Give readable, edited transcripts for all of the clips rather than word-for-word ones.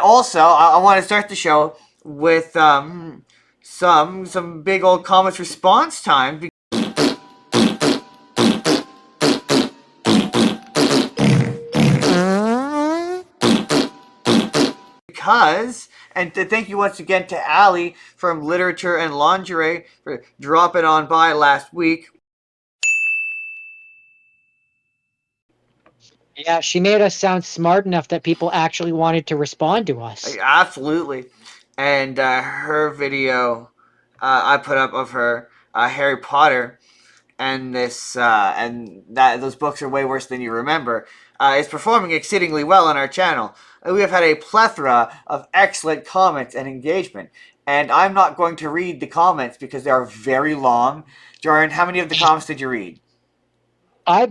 Also, I want to start the show with some big old comments response time because, and to thank you once again to Allie from Literature and Lingerie for dropping on by last week. Yeah, she made us sound smart enough that people actually wanted to respond to us. Absolutely. And her video I put up of her Harry Potter and this and that those books are way worse than you remember is performing exceedingly well on our channel. We have had a plethora of excellent comments and engagement, and I'm not going to read the comments because they are very long. Jordan, how many of the comments did you read? I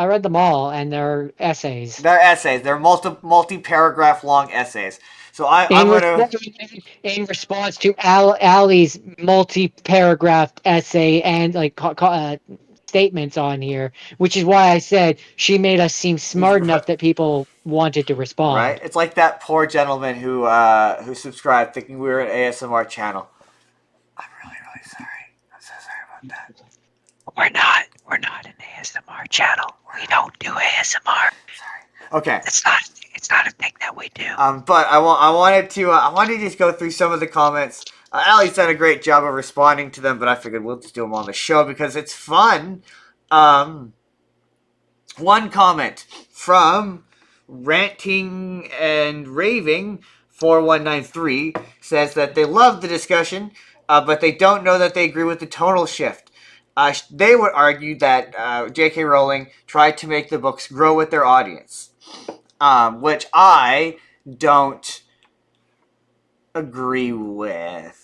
read them all, and they're essays. They're essays. They're multi paragraph long essays. So I'm In gonna response, in response to Allie's multi-paragraph essay and statements on here, which is why I said she made us seem smart enough that people wanted to right. respond. It's like that poor gentleman who subscribed thinking we were an ASMR channel. I'm really really sorry. I'm so sorry about that. We're not. We're not an ASMR channel. We don't do ASMR. Sorry. Okay. It's not. It's not a thing that we do. But I wanted to just go through some of the comments. Allie's done a great job of responding to them, but I figured we'll just do them on the show because it's fun. Um, One comment from Ranting and Raving 4193 says that they love the discussion, but they don't know that they agree with the tonal shift. They would argue that J.K. Rowling tried to make the books grow with their audience, which I don't agree with.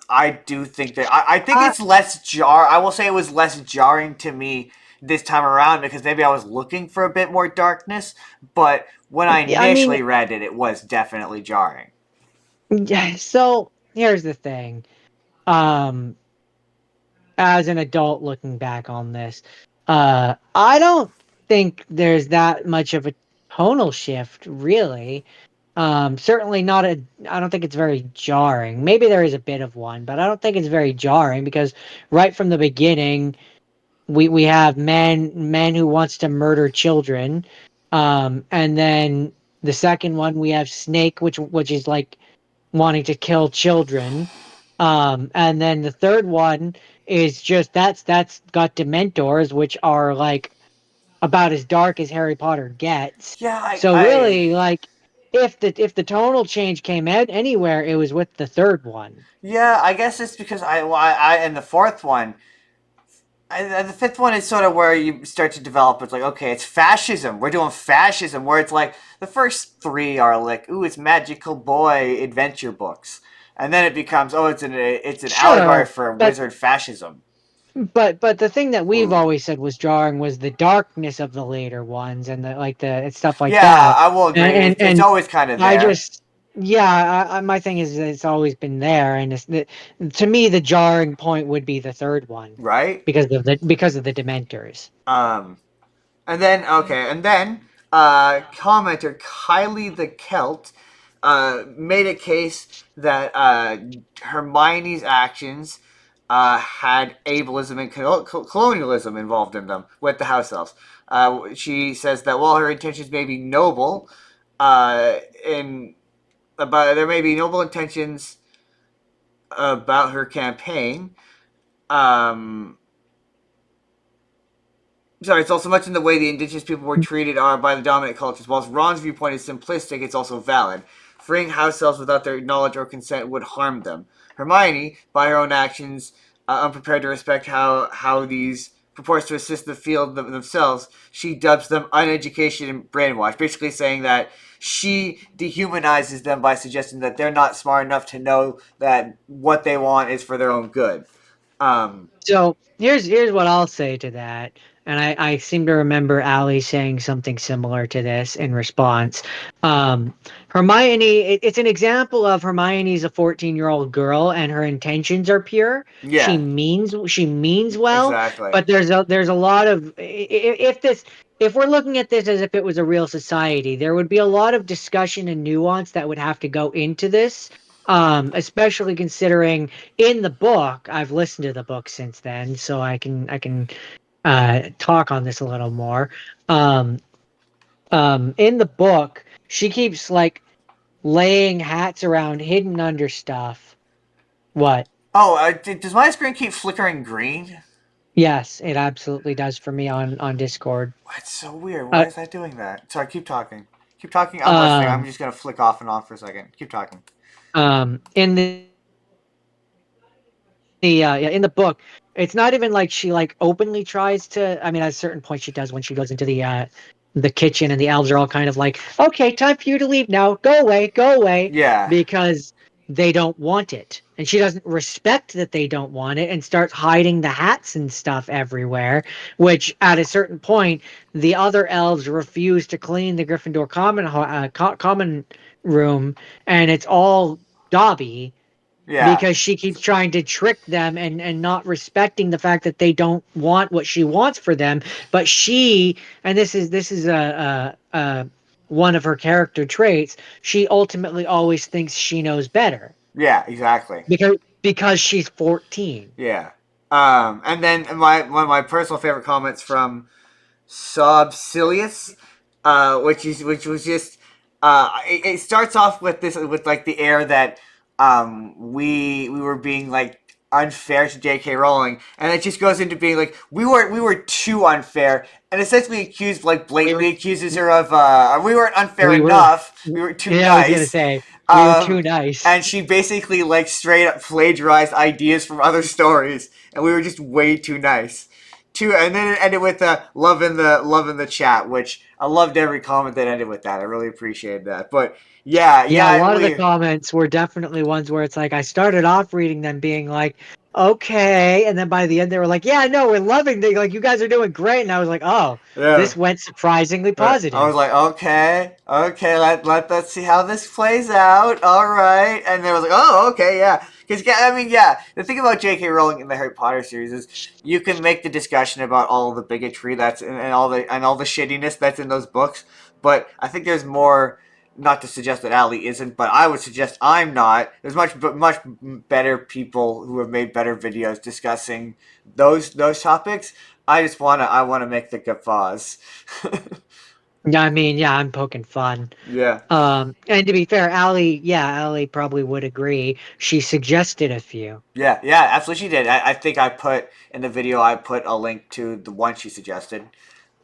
I do think that I think Uh, it's less jar. I will say it was less jarring to me this time around because maybe I was looking for a bit more darkness. But when I I mean, initially read it, it was definitely jarring. yeah. So here's the thing. Um, as an adult looking back on this, I don't think there's that much of a tonal shift, really. Certainly not a. I don't think it's very jarring. Maybe there is a bit of one, but I don't think it's very jarring because right from the beginning, we have men who wants to murder children, and then the second one we have Snake, which is like wanting to kill children. And then the third one is just that's got Dementors, which are like about as dark as Harry Potter gets. Yeah, So really, like if the tonal change came out anywhere, it was with the third one. yeah, I guess it's because I and the fourth one. The fifth one is sort of where you start to develop. It's like, okay, it's fascism. We're doing fascism. Where it's like the first three are like, ooh, it's magical boy adventure books, and then it becomes, oh, it's an allegory Sure, for but wizard fascism. but the thing that we've Ooh, always said was jarring was the darkness of the later ones and the and stuff like yeah, that. I will agree. It's And always kind of I there, just yeah, my thing is that it's always been there, and to me the jarring point would be the third one right? because of the Dementors. Um, and then okay, and then commenter Kylie the Celt made a case that Hermione's actions had ableism and colonialism involved in them with the house elves. She says that while her intentions may be noble, in about there may be noble intentions about her campaign. Um, Sorry, it's also much in the way the indigenous people were treated by the dominant cultures. Whilst Ron's viewpoint is simplistic, it's also valid. Freeing house elves without their knowledge or consent would harm them. Hermione, by her own actions, unprepared to respect how these purports to assist the field themselves, she dubs them uneducated and brainwashed, basically saying that she dehumanizes them by suggesting that they're not smart enough to know that what they want is for their own good. Um, So here's what I'll say to that. and I seem to remember Allie saying something similar to this in response. Um, Hermione, it's an example of Hermione's a 14-year-old girl, and her intentions are pure. Yeah, She means well, exactly. but there's a lot of if we're looking at this as if it was a real society, there would be a lot of discussion and nuance that would have to go into this. Especially considering in the book, I've listened to the book since then, so I can talk on this a little more. Um, in the book, she keeps like laying hats around hidden under stuff. What? Oh, does my screen keep flickering green? Yes, it absolutely does for me on Discord. That's so weird. Why Uh, is that doing that? Sorry, keep talking. Keep talking. I'm listening. I'm um, just gonna flick off and on for a second. Keep talking. in yeah, in the book, it's not even like she like openly tries to. I mean, at a certain point, she does when she goes into the kitchen, and the elves are all kind of like, "Okay, time for you to leave now. Go away," Yeah, because they don't want it, and she doesn't respect that they don't want it, and starts hiding the hats and stuff everywhere. Which, at a certain point, the other elves refuse to clean the Gryffindor common room, and it's all Dobby yeah, because she keeps trying to trick them and not respecting the fact that they don't want what she wants for them, but she, and this is a one of her character traits, she ultimately always thinks she knows better yeah. Exactly. because she's 14. Yeah. And then one of my personal favorite comments from Sobsilius, which was just it starts off with this with like the air that we were being like unfair to J.K. Rowling, and it just goes into being like we were too unfair, and essentially we were blatantly accuses her of we weren't unfair we were enough, we were too yeah, I was gonna nice. say we were Um, too nice. and she basically like straight up plagiarized ideas from other stories, and we were just way too nice. And then it ended with love in the chat, which I loved every comment that ended with that. I really appreciated that. But yeah, Yeah, a yeah, lot of the comments were definitely ones where it's like I started off reading them being like, okay, and then by the end they were like, yeah, no, we're loving the like you guys are doing great, and I was like, oh, yeah. this went surprisingly I was positive. like, okay, okay, let's see how this plays out. All right, and then I was like, oh, okay, yeah, because I mean, yeah, the thing about J.K. Rowling in the Harry Potter series is you can make the discussion about all the bigotry that's and all the shittiness that's in those books, but I think there's more. Not to suggest that Ali isn't, but I would suggest I'm not. There's much better people who have made better videos discussing those topics. I wanna make the guffaws. Yeah, I mean, yeah, I'm poking fun. Yeah. And to be fair, Allie probably would agree. She suggested a few. Yeah, yeah, absolutely she did. I think I put in the video I put a link to the one she suggested.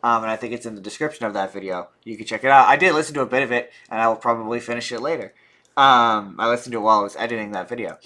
And I think it's in the description of that video. You can check it out. I did listen to a bit of it, and I will probably finish it later. I listened to it while I was editing that video.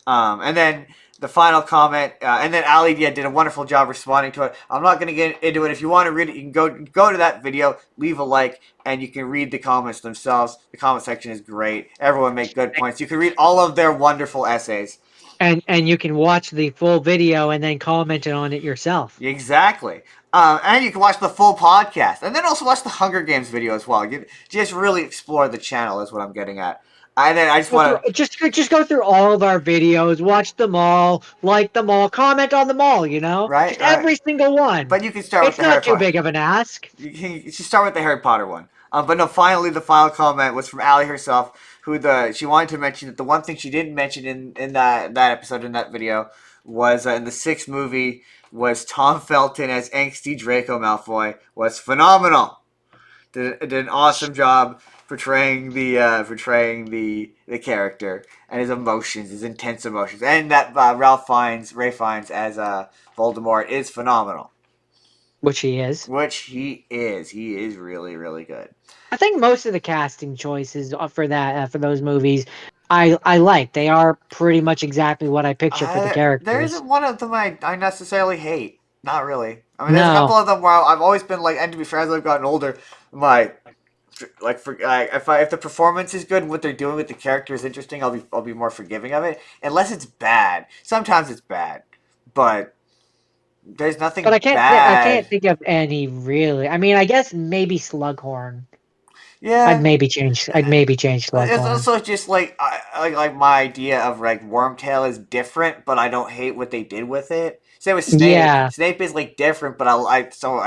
And then the final comment, and then Ali did a wonderful job responding to it. I'm not going to get into it. If you want to read it, you can go to that video, leave a like, and you can read the comments themselves. The comment section is great. Everyone make good points. You can read all of their wonderful essays. And you can watch the full video and then comment on it yourself. Exactly. And you can watch the full podcast, and then also watch the Hunger Games video as well. Just really explore the channel is what I'm getting at. And then I just Go through want to just go through all of our videos, watch them all, like them all, comment on them all, right, just right. every single one. But you can start with It's the Harry not too Potter. big of an ask. You should start with the Harry Potter one. But no, finally, the final comment was from Allie herself, who she wanted to mention that the one thing she didn't mention in that episode in that video was in the sixth movie was Tom Felton as angsty Draco Malfoy was phenomenal. Did an awesome job portraying the character and his emotions, his intense emotions, and that Ray Fiennes as Voldemort is phenomenal. Which he is. Which he is. He is really, really good. I think most of the casting choices for those movies, I like. They are pretty much exactly what I picture for the There characters. isn't one of them I necessarily hate. Not really. I mean, there's a couple No, of them where I've always been like, and to be fair, as I've gotten older, my like for if the performance is good and what they're doing with the character is interesting, I'll be more forgiving of it. Unless it's bad. Sometimes it's bad, but There's nothing But I bad. can't think of any really. I mean, I guess maybe Slughorn. Yeah. I'd maybe change It's Slughorn. also just like like my idea of like Wormtail is different, but I don't hate what they did with it. Same with Snape. Yeah. Snape is like different, but I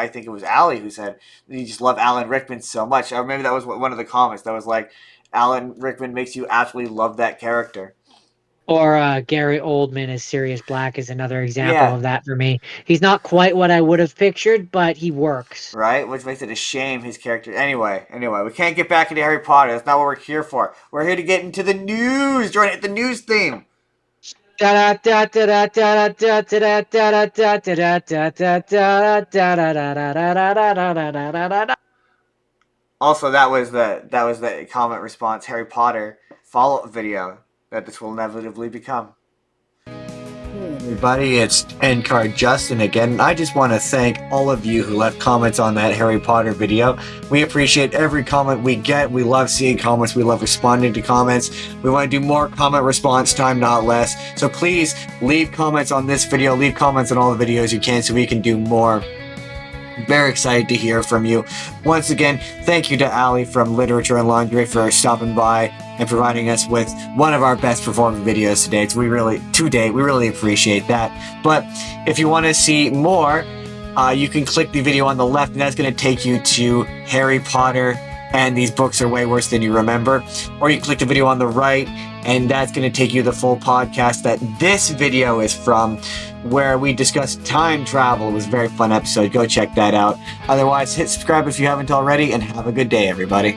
think it was Allie who said you just love Alan Rickman so much. Or maybe that was one of the comments that was like Alan Rickman makes you absolutely love that character. Or Gary Oldman as Sirius Black is another example Yeah, of that for me. He's not quite what I would have pictured, but he works. right. Which makes it a shame his character. Anyway, we can't get back into Harry Potter. That's not what we're here for. We're here to get into the news. Join it the news theme. Also, that was the comment response Harry Potter follow-up video that this will inevitably become. Hey everybody, it's Endcard Justin again. I just want to thank all of you who left comments on that Harry Potter video. We appreciate every comment we get. We love seeing comments. We love responding to comments. We want to do more comment response time, not less. So please leave comments on this video. Leave comments on all the videos you can so we can do more. Very excited to hear from you. Once again, thank you to Allie from Literature and Laundry for stopping by and providing us with one of our best performing videos today. We really appreciate that. But if you want to see more, you can click the video on the left, and that's going to take you to Harry Potter and These Books Are Way Worse Than You Remember. Or you can click the video on the right, and that's going to take you to the full podcast that this video is from, where we discussed time travel. It was a very fun episode. Go check that out. Otherwise, hit subscribe if you haven't already, and have a good day, everybody.